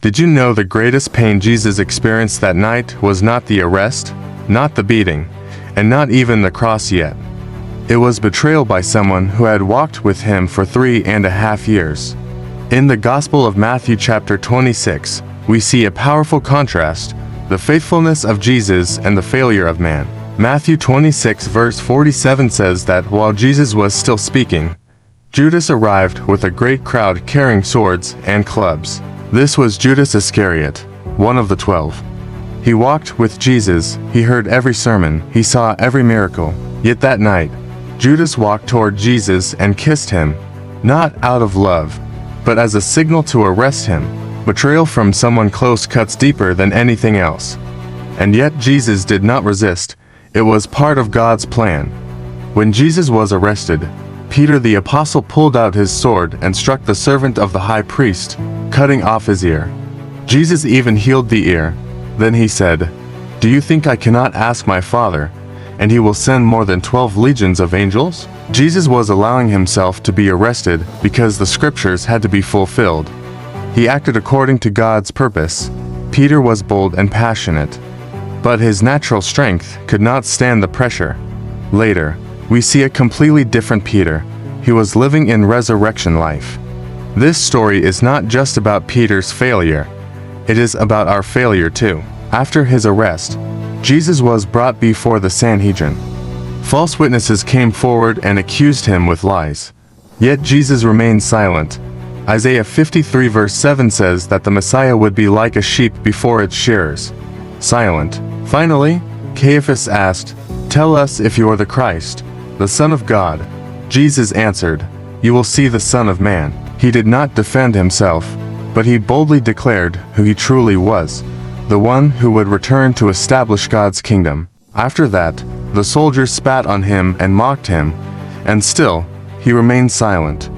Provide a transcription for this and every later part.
Did you know the greatest pain Jesus experienced that night was not the arrest, not the beating, and not even the cross yet? It was betrayal by someone who had walked with him for 3.5 years. In the Gospel of Matthew chapter 26, we see a powerful contrast, the faithfulness of Jesus and the failure of man. Matthew 26 verse 47 says that while Jesus was still speaking, Judas arrived with a great crowd carrying swords and clubs. This was Judas Iscariot, one of the 12. He walked with Jesus, he heard every sermon, he saw every miracle. Yet that night, Judas walked toward Jesus and kissed him, not out of love, but as a signal to arrest him. Betrayal from someone close cuts deeper than anything else. And yet Jesus did not resist. It was part of God's plan. When Jesus was arrested, Peter the apostle pulled out his sword and struck the servant of the high priest, cutting off his ear. Jesus even healed the ear. Then he said, "Do you think I cannot ask my Father, and he will send more than 12 legions of angels?" Jesus was allowing himself to be arrested because the scriptures had to be fulfilled. He acted according to God's purpose. Peter was bold and passionate, but his natural strength could not stand the pressure. Later, we see a completely different Peter. He was living in resurrection life. This story is not just about Peter's failure. It is about our failure too. After his arrest, Jesus was brought before the Sanhedrin. False witnesses came forward and accused him with lies. Yet Jesus remained silent. Isaiah 53 verse 7 says that the Messiah would be like a sheep before its shearers. Silent. Finally, Caiaphas asked, "Tell us if you are the Christ, the Son of God." Jesus answered, "You will see the Son of Man." He did not defend himself, but he boldly declared who he truly was, the one who would return to establish God's kingdom. After that, the soldiers spat on him and mocked him, and still, he remained silent.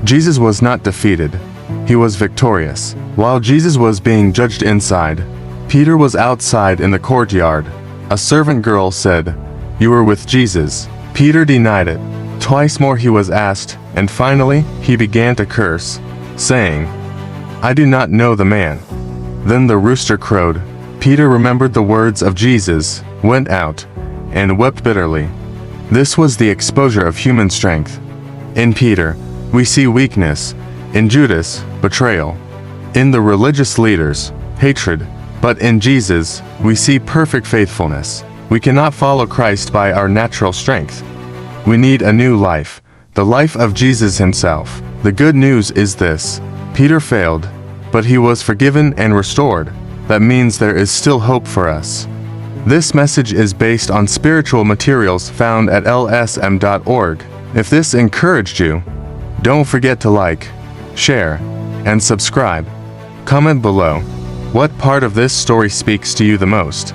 Jesus was not defeated. He was victorious. While Jesus was being judged inside, Peter was outside in the courtyard. A servant girl said, "You were with Jesus." Peter denied it. Twice more he was asked, and finally, he began to curse, saying, "I do not know the man." Then the rooster crowed. Peter remembered the words of Jesus, went out, and wept bitterly. This was the exposure of human strength. In Peter, we see weakness. In Judas, betrayal. In the religious leaders, hatred. But in Jesus, we see perfect faithfulness. We cannot follow Christ by our natural strength. We need a new life, the life of Jesus himself. The good news is this: Peter failed, but he was forgiven and restored. That means there is still hope for us. This message is based on spiritual materials found at lsm.org. If this encouraged you, don't forget to like, share, and subscribe. Comment below. What part of this story speaks to you the most?